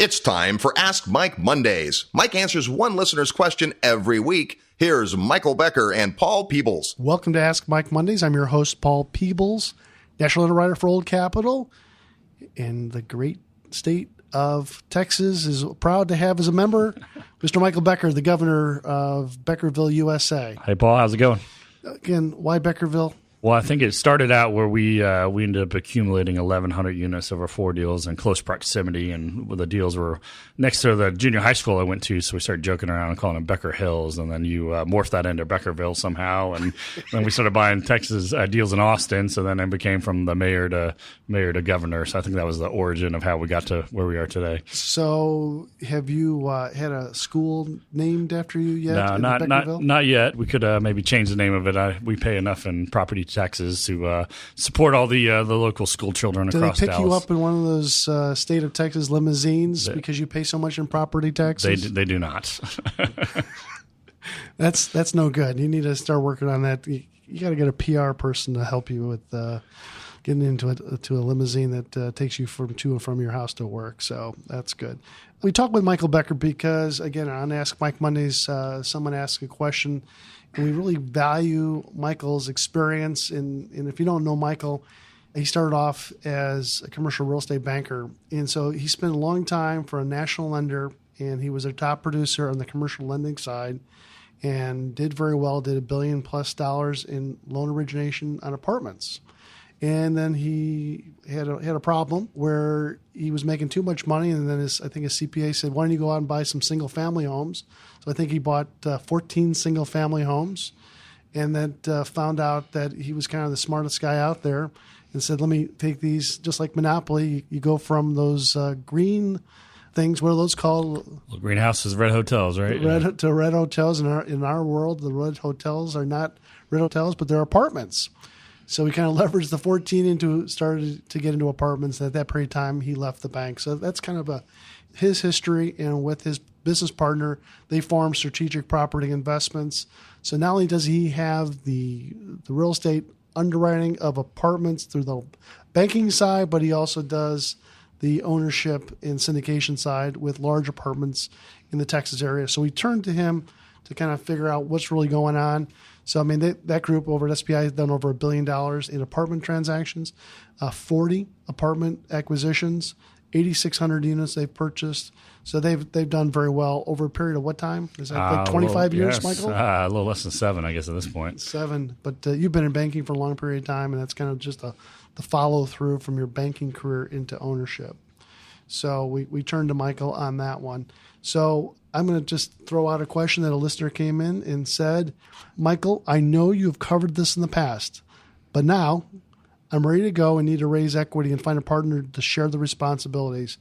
It's time for Ask Mike Mondays. Mike answers one listener's question every week. Here's Michael Becker and Paul Peebles. Welcome to Ask Mike Mondays. I'm your host, Paul Peebles, National Underwriter for Old Capital. And the great state of Texas is proud to have as a member Mr. Michael Becker, the governor of Beckerville, USA. Hey, Paul. How's it going? Again, why Beckerville? Well, I think it started out where we ended up accumulating 1,100 units over 4 deals in close proximity, and the deals were next to the junior high school I went to, so we started joking around and calling them Becker Hills, and then you morphed that into Beckerville somehow, and then we started buying Texas deals in Austin, so then it became from the mayor to governor, so I think that was the origin of how we got to where we are today. So have you had a school named after you yet? No, not yet. We could maybe change the name of it. We pay enough in property taxes to support all the local school children across Dallas. Do they pick you up in one of those state of Texas limousines because you pay so much in property taxes? They do not. That's no good. You need to start working on that. You got to get a PR person to help you with getting into a limousine that takes you to and from your house to work. So that's good. We talked with Michael Becker because, again, on Ask Mike Mondays, someone asked a question. And we really value Michael's experience. And if you don't know Michael, he started off as a commercial real estate banker. And so he spent a long time for a national lender, and he was a top producer on the commercial lending side and did very well, did $1 billion+ in loan origination on apartments. And then he had a problem where he was making too much money, and then I think his CPA said, "Why don't you go out and buy some single-family homes?" So I think he bought 14 single-family homes, and then found out that he was kind of the smartest guy out there, and said, "Let me take these, just like Monopoly. You go from those green things. What are those called? Well, greenhouses, red hotels, right? Red hotels. In our world, the red hotels are not red hotels, but they're apartments." So we kind of leveraged the 14 started to get into apartments. At that period of time, he left the bank. So that's kind of his history. And with his business partner, they formed Strategic Property Investments. So not only does he have the real estate underwriting of apartments through the banking side, but he also does the ownership and syndication side with large apartments in the Texas area. So we turned to him to kind of figure out what's really going on. So, I mean, that group over at SPI has done over $1 billion in apartment transactions, 40 apartment acquisitions, 8,600 units they've purchased. So they've done very well over a period of what time? Is that like 25 years, yes, Michael? A little less than 7, I guess, at this point. 7. But you've been in banking for a long period of time, and that's kind of just the follow-through from your banking career into ownership. So we turned to Michael on that one. So I'm going to just throw out a question that a listener came in and said, "Michael, I know you've covered this in the past, but now I'm ready to go and need to raise equity and find a partner to share the responsibilities.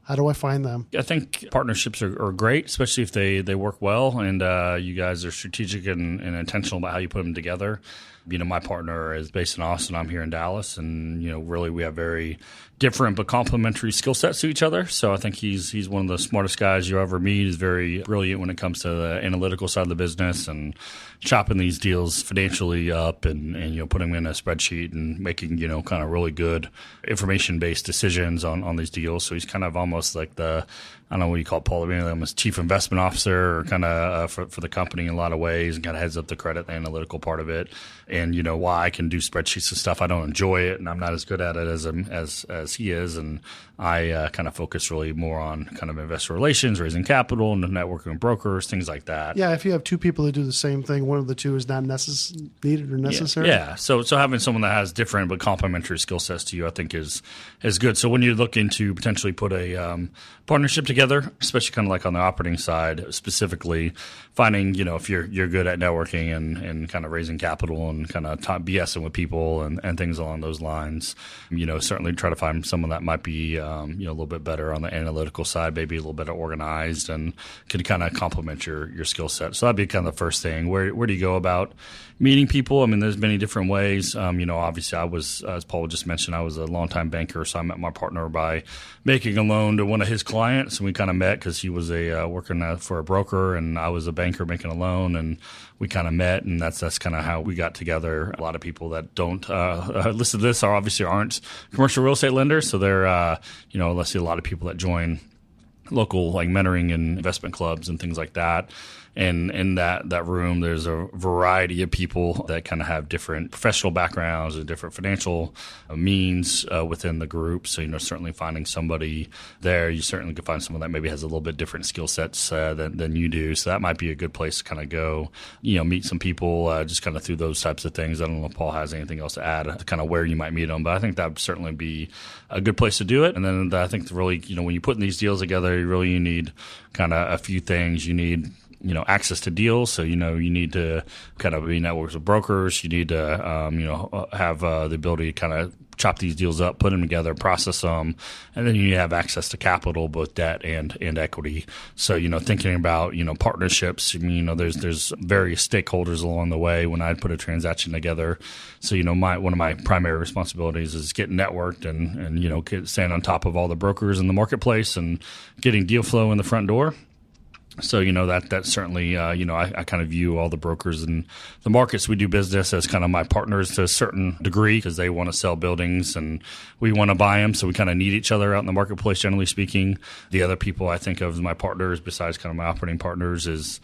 How do I find them?" I think partnerships are great, especially if they work well and you guys are strategic and intentional about how you put them together. My partner is based in Austin. I'm here in Dallas, and really we have very different but complementary skill sets to each other. So I think he's one of the smartest guys you ever meet. He's very brilliant when it comes to the analytical side of the business and chopping these deals financially up and putting them in a spreadsheet and making kind of really good information based decisions on these deals. So he's kind of almost like I don't know what you call Paul. I'm his chief investment officer, or kind of for the company in a lot of ways, and kind of heads up the credit, the analytical part of it. And why I can do spreadsheets and stuff, I don't enjoy it, and I'm not as good at it as he is. And I kind of focus really more on kind of investor relations, raising capital, and networking with brokers, things like that. Yeah, if you have two people that do the same thing, one of the two is not needed or necessary. Yeah. So having someone that has different but complementary skill sets to you, I think is good. So when you look into potentially put a partnership together, especially kind of like on the operating side, specifically finding, if you're good at networking and kind of raising capital and kind of BSing with people and things along those lines, certainly try to find someone that might be, a little bit better on the analytical side, maybe a little better organized, and can kind of complement your skill set. So that'd be kind of the first thing. Where do you go about meeting people? I mean, there's many different ways. Obviously I was, as Paul just mentioned, I was a longtime banker. So I met my partner by making a loan to one of his clients. And we kind of met because he was working for a broker and I was a banker making a loan, and we kind of met, and that's kind of how we got together. A lot of people that don't listen to this obviously aren't commercial real estate lenders. So they're, unless you see a lot of people that join local like mentoring and investment clubs and things like that. And in that room, there's a variety of people that kind of have different professional backgrounds and different financial means within the group. So, certainly finding somebody there, you certainly could find someone that maybe has a little bit different skill sets than you do. So that might be a good place to kind of go, meet some people just kind of through those types of things. I don't know if Paul has anything else to add to kind of where you might meet them, but I think that would certainly be a good place to do it. And then I think really, when you're putting these deals together, you need kind of a few things. You need access to deals. So, you need to kind of be networks with brokers. You need to, have the ability to kind of chop these deals up, put them together, process them, and then you have access to capital, both debt and equity. So, thinking about, partnerships, there's various stakeholders along the way when I put a transaction together. So, one of my primary responsibilities is getting networked and staying on top of all the brokers in the marketplace and getting deal flow in the front door. So, that's certainly, I kind of view all the brokers and the markets we do business as kind of my partners to a certain degree because they want to sell buildings and we want to buy them. So we kind of need each other out in the marketplace, generally speaking. The other people I think of as my partners, besides kind of my operating partners, is,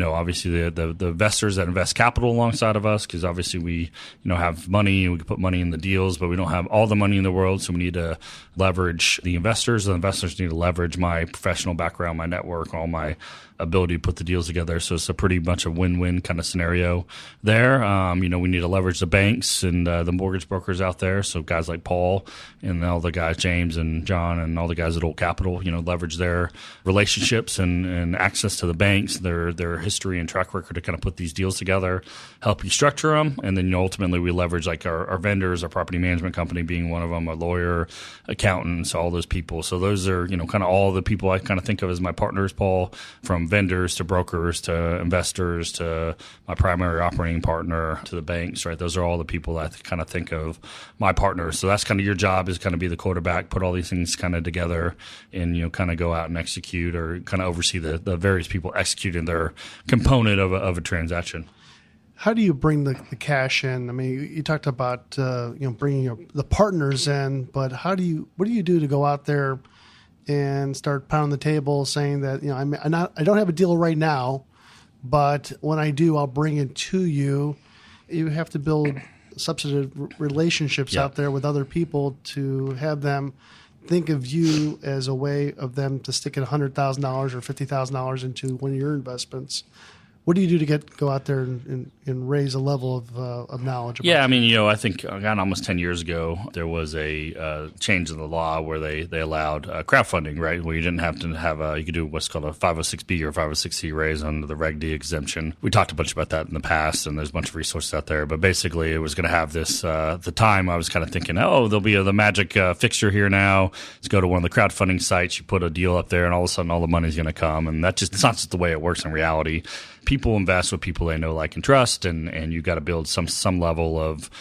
obviously the investors that invest capital alongside of us because obviously we, have money and we can put money in the deals, but we don't have all the money in the world. So we need to leverage the investors. The investors need to leverage my professional background, my network, all my ability to put the deals together. So it's a pretty much a win-win kind of scenario there. We need to leverage the banks and the mortgage brokers out there. So guys like Paul and all the guys, James and John and all the guys at Old Capital, leverage their relationships and access to the banks, their history and track record to kind of put these deals together, help you structure them. And then ultimately we leverage like our vendors, our property management company being one of them, a lawyer, accountants, all those people. So those are, kind of all the people I kind of think of as my partners, Paul, from vendors to brokers to investors to my primary operating partner to the banks, right? Those are all the people that I kind of think of my partners. So that's kind of your job is kind of be the quarterback, put all these things kind of together and, kind of go out and execute or kind of oversee the various people executing their component of a transaction. How do you bring the cash in? I mean, you talked about, bringing the partners in, but what do you do to go out there and start pounding the table saying that, I don't have a deal right now, but when I do, I'll bring it to you. You have to build substantive relationships out there with other people to have them think of you as a way of them to stick at $100,000 or $50,000 into one of your investments. What do you do to go out there and raise a level of knowledge about I mean, I think almost 10 years ago, there was a change in the law where they allowed crowdfunding, right? Where you didn't have to have you could do what's called a 506B or 506C raise under the Reg D exemption. We talked a bunch about that in the past, and there's a bunch of resources out there. But basically, it was going to have this, at the time, I was kind of thinking, there'll be the magic fixture here now. Let's go to one of the crowdfunding sites, you put a deal up there, and all of a sudden, all the money's going to come. And it's not just the way it works in reality. People invest with people they know, like, and trust, and you got to build some level of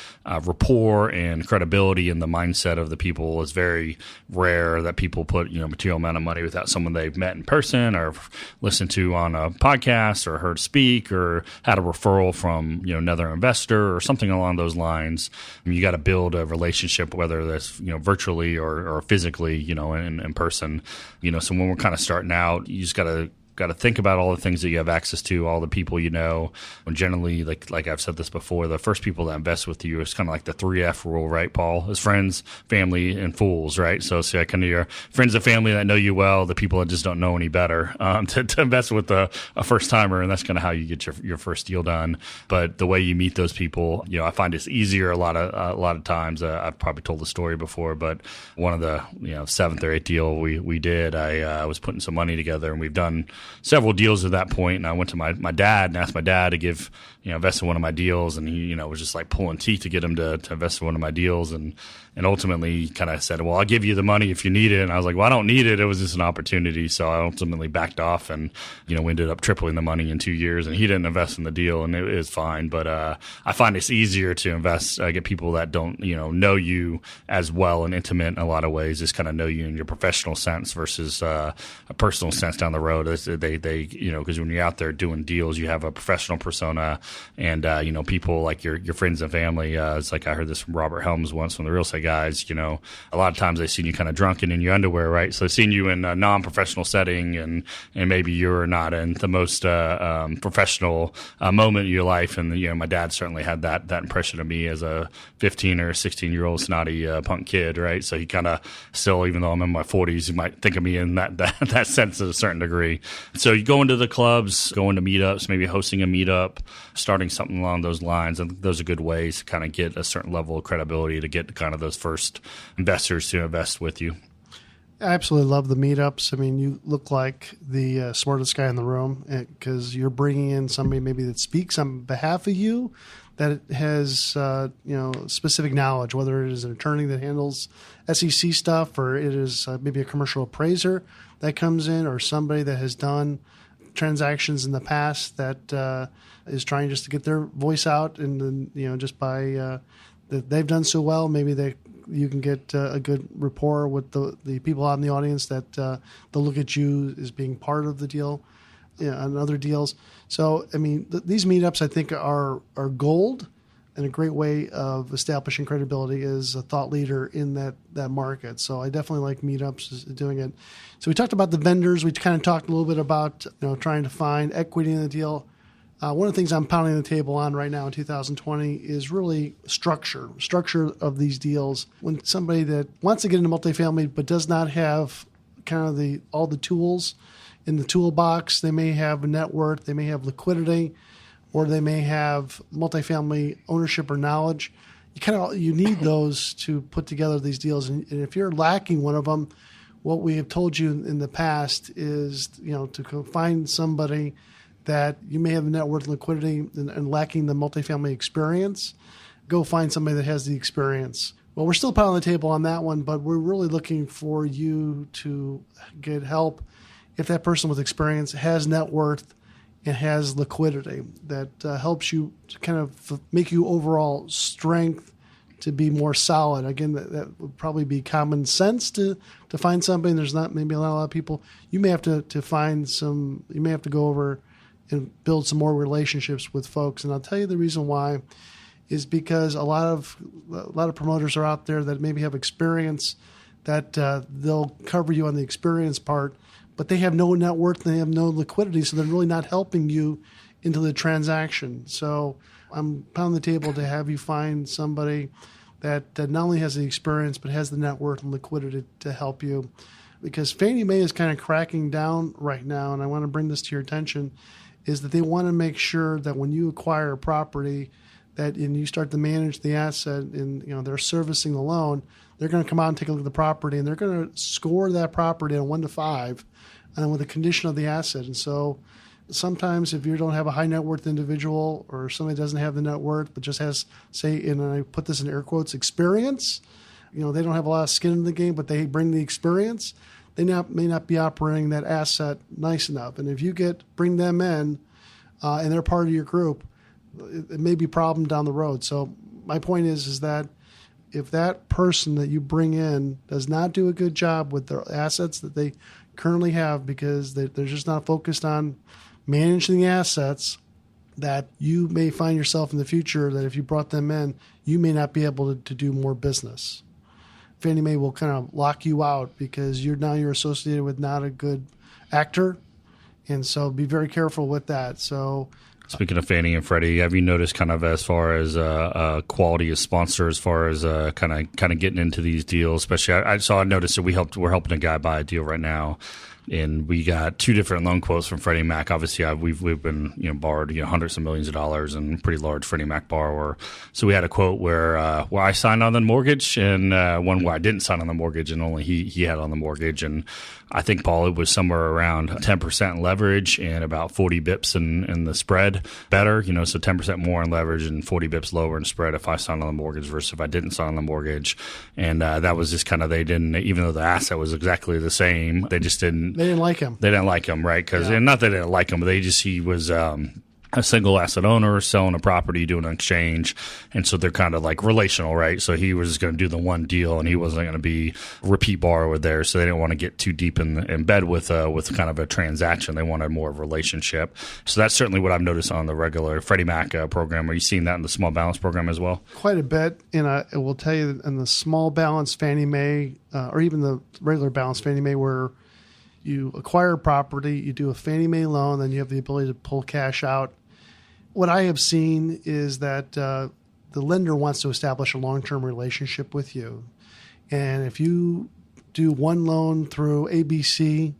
rapport and credibility in the mindset of the people. It's very rare that people put material amount of money without someone they've met in person or listened to on a podcast or heard speak or had a referral from another investor or something along those lines. You got to build a relationship, whether that's virtually or physically, in person. So when we're kind of starting out, you just got to think about all the things that you have access to, all the people And generally, like I've said this before, the first people that invest with you is kind of like the 3F rule, right, Paul? Is friends, family, and fools, right? So kind of your friends and family that know you well, the people that just don't know any better, to invest with a first timer, and that's kind of how you get your first deal done. But the way you meet those people, I find it's easier a lot of times. I've probably told the story before, but one of the seventh or eighth deal we did, I was putting some money together, and we've done several deals at that point, and I went to my dad and asked my dad to give invest in one of my deals, and he was just like pulling teeth to get him to invest in one of my deals, and ultimately he kind of said, well, I'll give you the money if you need it, and I was like, well, I don't need it. It was just an opportunity. So I ultimately backed off, and we ended up tripling the money in 2 years, and he didn't invest in the deal, and it was fine. But I find it's easier to invest, get people that don't know you as well and intimate in a lot of ways, just kind of know you in your professional sense versus a personal sense down the road. They because when you're out there doing deals, you have a professional persona, and people like your friends and family. It's like I heard this from Robert Helms once, from the real estate guys. A lot of times they seen you kind of drunken in your underwear, right? So they've seen you in a non-professional setting, and maybe you're not in the most professional moment in your life. And my dad certainly had that impression of me as a 15 or 16-year-old snotty punk kid, right? So he kind of still, even though I'm in my 40s, you might think of me in that sense to a certain degree. So you go into the clubs, go into meetups, maybe hosting a meetup, starting something along those lines. And those are good ways to kind of get a certain level of credibility to get kind of those first investors to invest with you. I absolutely love the meetups. I mean, you look like the smartest guy in the room because you're bringing in somebody maybe that speaks on behalf of you, that has specific knowledge, whether it is an attorney that handles SEC stuff, or it is maybe a commercial appraiser that comes in, or somebody that has done transactions in the past that is trying just to get their voice out, and then just by that they've done so well, maybe you can get a good rapport with the people out in the audience that they'll look at you as being part of the deal and other deals. So, I mean, these meetups, I think, are gold, and a great way of establishing credibility as a thought leader in that market. So I definitely like meetups doing it. So we talked about the vendors. We kind of talked a little bit about trying to find equity in the deal. One of the things I'm pounding the table on right now in 2020 is really structure of these deals. When somebody that wants to get into multifamily but does not have kind of all the tools in the toolbox, they may have a net worth, they may have liquidity, or they may have multifamily ownership or knowledge. You need those to put together these deals. And if you're lacking one of them, what we have told you in the past is to find somebody that you may have the net worth and liquidity and lacking the multifamily experience. Go find somebody that has the experience. Well, we're still pounding the table on that one, but we're really looking for you to get help if that person with experience has net worth and has liquidity that helps you to kind of make you overall strength to be more solid. Again, that would probably be common sense to find somebody. There's not maybe a lot of people. You may have to find some. You may have to go over and build some more relationships with folks. And I'll tell you the reason why is because a lot of promoters are out there that maybe have experience that they'll cover you on the experience part, but they have no net worth and they have no liquidity, so they're really not helping you into the transaction. So I'm pounding the table to have you find somebody that not only has the experience but has the net worth and liquidity to help you. Because Fannie Mae is kind of cracking down right now, and I want to bring this to your attention, is that they want to make sure that when you acquire a property and you start to manage the asset and they're servicing the loan, they're going to come out and take a look at the property, and they're going to score that property on 1 to 5 with the condition of the asset. And so sometimes if you don't have a high net worth individual or somebody doesn't have the net worth but just has, say, and I put this in air quotes, experience, they don't have a lot of skin in the game, but they bring the experience, they may not be operating that asset nice enough. And if you bring them in and they're part of your group, it may be a problem down the road. So my point is that if that person that you bring in does not do a good job with their assets that they currently have because they're just not focused on managing the assets, that you may find yourself in the future that if you brought them in, you may not be able to do more business. Fannie Mae will kind of lock you out because you're associated with not a good actor. And so be very careful with that. So speaking of Fannie and Freddie, have you noticed kind of as far as quality of sponsor, as far as kind of getting into these deals? Especially, I noticed that we're helping a guy buy a deal right now, and we got 2 different loan quotes from Freddie Mac. Obviously, we've been borrowed hundreds of millions of dollars and pretty large Freddie Mac borrower. So we had a quote where I signed on the mortgage, and one where I didn't sign on the mortgage, and only he had on the mortgage. And I think, Paul, it was somewhere around 10% leverage and about 40 bips in the spread better, so 10% more in leverage and 40 bips lower in spread if I signed on the mortgage versus if I didn't sign on the mortgage. And that was just kind of, they didn't, even though the asset was exactly the same, they just didn't. They didn't like him. They didn't like him, right? Because, and not that they didn't like him, but he was a single asset owner selling a property, doing an exchange. And so they're kind of like relational, right? So he was just going to do the one deal and he wasn't going to be repeat borrower there. So they didn't want to get too deep in bed with kind of a transaction. They wanted more of a relationship. So that's certainly what I've noticed on the regular Freddie Mac program. Are you seeing that in the small balance program as well? Quite a bit. And I will tell you, in the small balance Fannie Mae, or even the regular balance Fannie Mae, where you acquire property, you do a Fannie Mae loan, then you have the ability to pull cash out. What I have seen is that the lender wants to establish a long-term relationship with you. And if you do one loan through ABC,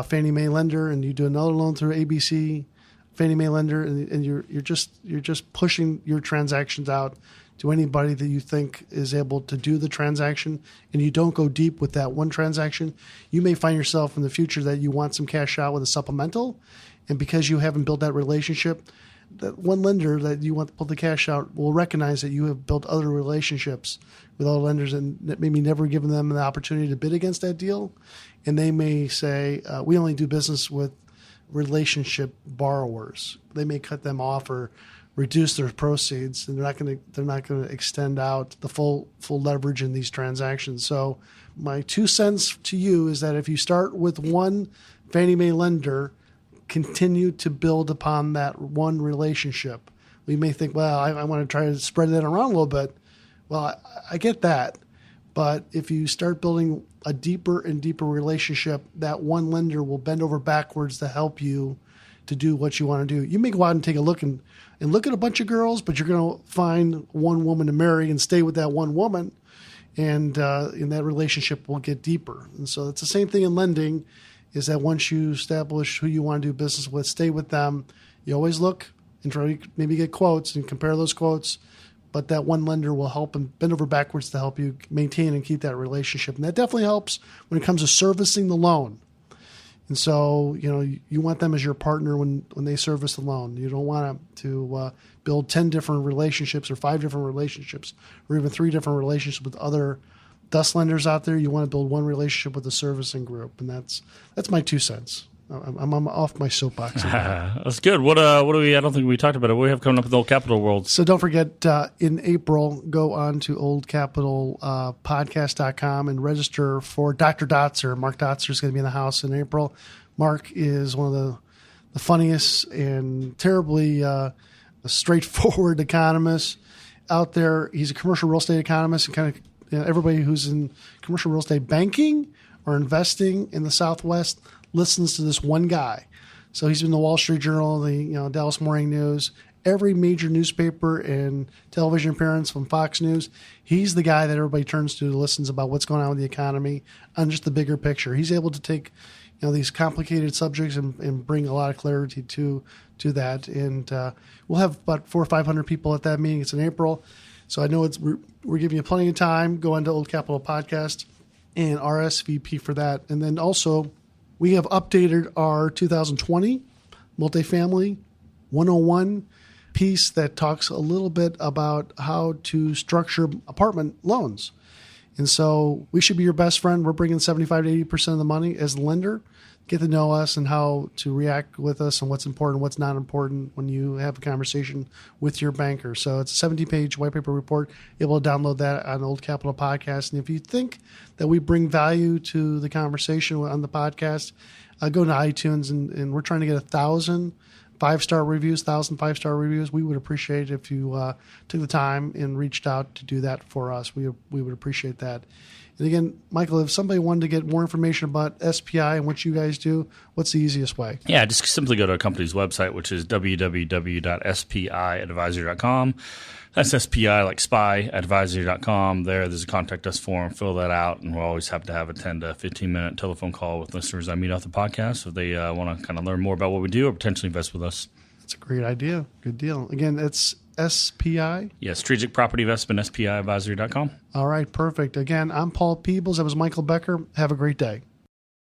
Fannie Mae lender, and you do another loan through ABC, Fannie Mae lender, and you're just pushing your transactions out to anybody that you think is able to do the transaction, and you don't go deep with that one transaction, you may find yourself in the future that you want some cash out with a supplemental, and because you haven't built that relationship, that one lender that you want to pull the cash out will recognize that you have built other relationships with other lenders and maybe never given them the opportunity to bid against that deal. And they may say, we only do business with relationship borrowers. They may cut them off or reduce their proceeds, and they're not going to extend out the full leverage in these transactions. So my 2 cents to you is that if you start with one Fannie Mae lender, continue to build upon that one relationship. We may think, well, I want to try to spread that around a little bit. Well, I get that. But if you start building a deeper and deeper relationship, that one lender will bend over backwards to help you to do what you want to do. You may go out and take a look and look at a bunch of girls, but you're going to find one woman to marry and stay with that one woman. And that relationship will get deeper. And so it's the same thing in lending, is that once you establish who you want to do business with, stay with them. You always look and try to maybe get quotes and compare those quotes, but that one lender will help and bend over backwards to help you maintain and keep that relationship. And that definitely helps when it comes to servicing the loan. And so, you want them as your partner when they service the loan. You don't want to build 10 different relationships or 5 different relationships or even 3 different relationships with other DUS lenders out there. You want to build one relationship with the servicing group, and that's my 2 cents. I'm off my soapbox. That's good. What do we? I don't think we talked about it. What do we have coming up with Old Capital World? So don't forget, in April, go on to oldcapitalpodcast.com and register for Dr. Dotzer. Mark Dotzer is going to be in the house in April. Mark is one of the funniest and terribly straightforward economists out there. He's a commercial real estate economist, and kind of everybody who's in commercial real estate banking or investing in the Southwest listens to this one guy. So he's in the Wall Street Journal, the Dallas Morning News, every major newspaper and television appearance from Fox News. He's the guy that everybody turns to listens about what's going on with the economy on just the bigger picture. He's able to take these complicated subjects and bring a lot of clarity to that. And we'll have about 400 or 500 people at that meeting. It's in April. So I know we're giving you plenty of time. Go on to Old Capital Podcast and RSVP for that. And then also, we have updated our 2020 Multifamily 101 piece that talks a little bit about how to structure apartment loans. And so we should be your best friend. We're bringing 75 to 80% of the money as the lender. Get to know us and how to react with us and what's important, what's not important when you have a conversation with your banker. So it's a 70-page white paper report. You're able to download that on Old Capital Podcast. And if you think that we bring value to the conversation on the podcast, go to iTunes, and we're trying to get 1,000 5-star reviews, 1,000 5-star reviews. We would appreciate it if you took the time and reached out to do that for us. We would appreciate that. And again, Michael, if somebody wanted to get more information about SPI and what you guys do, what's the easiest way? Yeah, just simply go to a company's website, which is www.spiadvisory.com. That's SPI like spy advisory.com. There's a contact us form. Fill that out, and we'll always have to have a 10 to 15-minute telephone call with listeners that meet off the podcast if they want to kind of learn more about what we do or potentially invest with us. That's a great idea. Good deal. Again, it's SPI? Yeah, Strategic Property Investment, SPIadvisory.com. All right, perfect. Again, I'm Paul Peebles. That was Michael Becker. Have a great day.